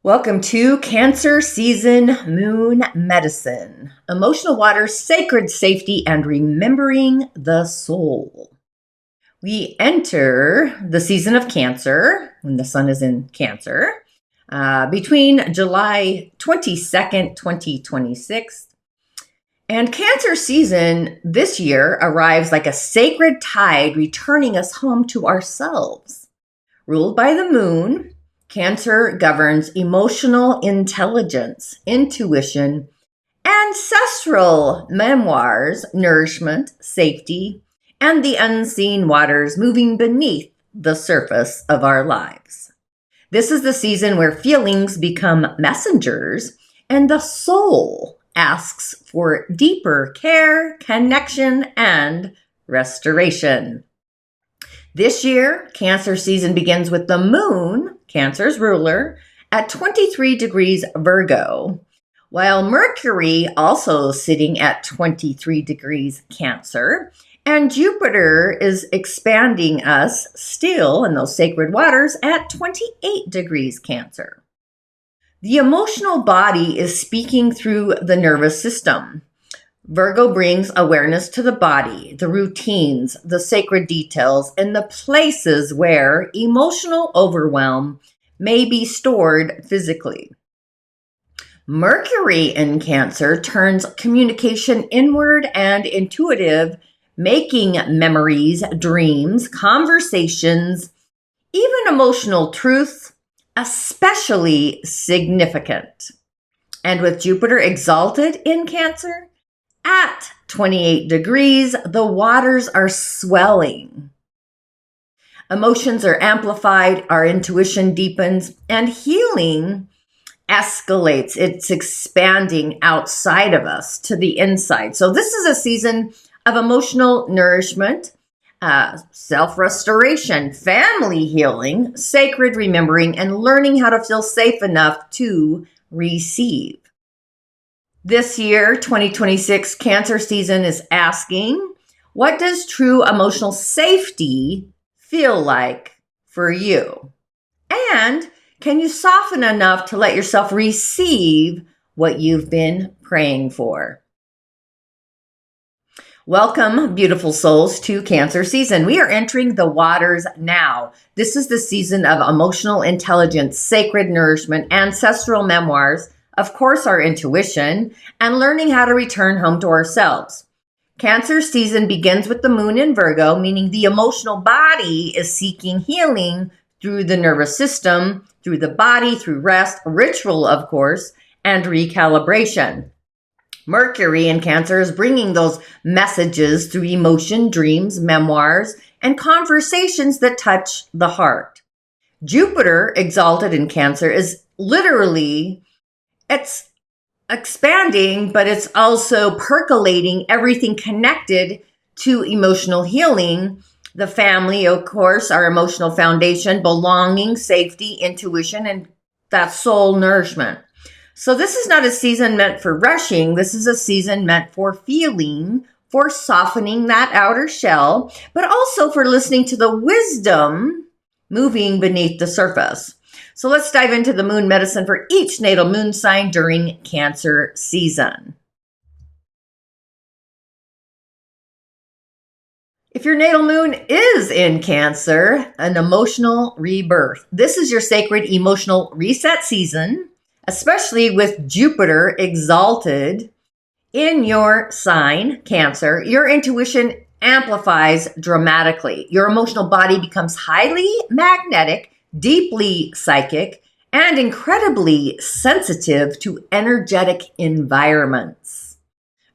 Welcome to Cancer Season Moon Medicine, emotional water, sacred safety, and remembering the soul. We enter the season of Cancer when the sun is in Cancer between July 22nd, 2026. And Cancer season this year arrives like a sacred tide, returning us home to ourselves. Ruled by the moon, Cancer governs emotional intelligence, intuition, ancestral memoirs, nourishment, safety, and the unseen waters moving beneath the surface of our lives. This is the season where feelings become messengers and the soul asks for deeper care, connection, and restoration. This year, Cancer season begins with the moon, Cancer's ruler, at 23 degrees Virgo, while Mercury also sitting at 23 degrees Cancer, and Jupiter is expanding us still in those sacred waters at 28 degrees Cancer. The emotional body is speaking through the nervous system. Virgo brings awareness to the body, the routines, the sacred details, and the places where emotional overwhelm may be stored physically. Mercury in Cancer turns communication inward and intuitive, making memories, dreams, conversations, even emotional truths especially significant. And with Jupiter exalted in Cancer, at 28 degrees, the waters are swelling. Emotions are amplified, our intuition deepens, and healing escalates. It's expanding outside of us to the inside. So this is a season of emotional nourishment, self-restoration, family healing, sacred remembering, and learning how to feel safe enough to receive. This year, 2026 Cancer season is asking, what does true emotional safety feel like for you? And can you soften enough to let yourself receive what you've been praying for? Welcome, beautiful souls, to Cancer season. We are entering the waters now. This is the season of emotional intelligence, sacred nourishment, ancestral memoirs, of course, our intuition, and learning how to return home to ourselves. Cancer season begins with the moon in Virgo, meaning the emotional body is seeking healing through the nervous system, through the body, through rest, ritual, of course, and recalibration. Mercury in Cancer is bringing those messages through emotion, dreams, memoirs, and conversations that touch the heart. Jupiter, exalted in Cancer, is literally it's expanding, but it's also percolating everything connected to emotional healing. The family, of course, our emotional foundation, belonging, safety, intuition, and that soul nourishment. So this is not a season meant for rushing. This is a season meant for feeling, for softening that outer shell, but also for listening to the wisdom moving beneath the surface. So let's dive into the moon medicine for each natal moon sign during Cancer season. If your natal moon is in Cancer, an emotional rebirth. This is your sacred emotional reset season, especially with Jupiter exalted in your sign, Cancer. Your intuition amplifies dramatically. Your emotional body becomes highly magnetic, deeply psychic, and incredibly sensitive to energetic environments.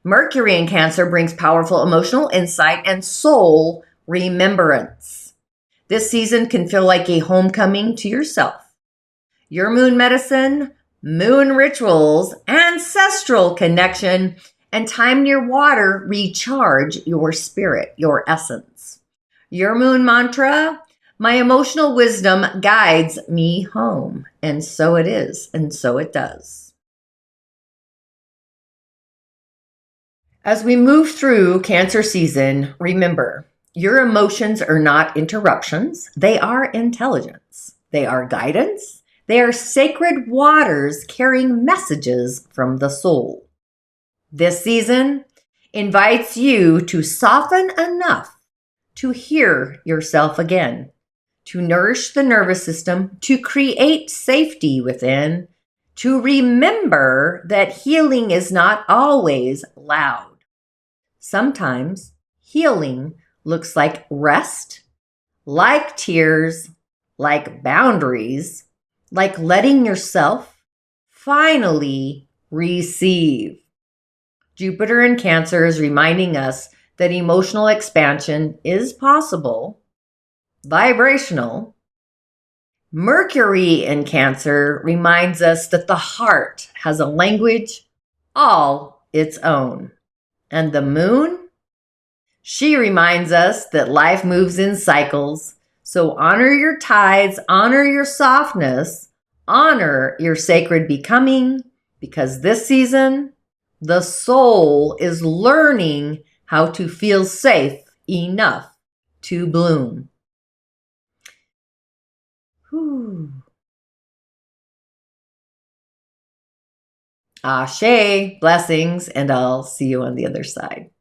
Mercury in Cancer brings powerful emotional insight and soul remembrance. This season can feel like a homecoming to yourself. Your moon medicine, moon rituals, ancestral connection, and time near water recharge your spirit, your essence. Your moon mantra, my emotional wisdom guides me home. And so it is, and so it does. As we move through Cancer season, remember, your emotions are not interruptions. They are intelligence. They are guidance. They are sacred waters carrying messages from the soul. This season invites you to soften enough to hear yourself again, to nourish the nervous system, to create safety within, to remember that healing is not always loud. Sometimes healing looks like rest, like tears, like boundaries, like letting yourself finally receive. Jupiter in Cancer is reminding us that emotional expansion is possible, vibrational. Mercury in Cancer reminds us that the heart has a language all its own. And the moon? She reminds us that life moves in cycles. So honor your tides, honor your softness, honor your sacred becoming, because this season, the soul is learning how to feel safe enough to bloom. Whew. Ashe, blessings, and I'll see you on the other side.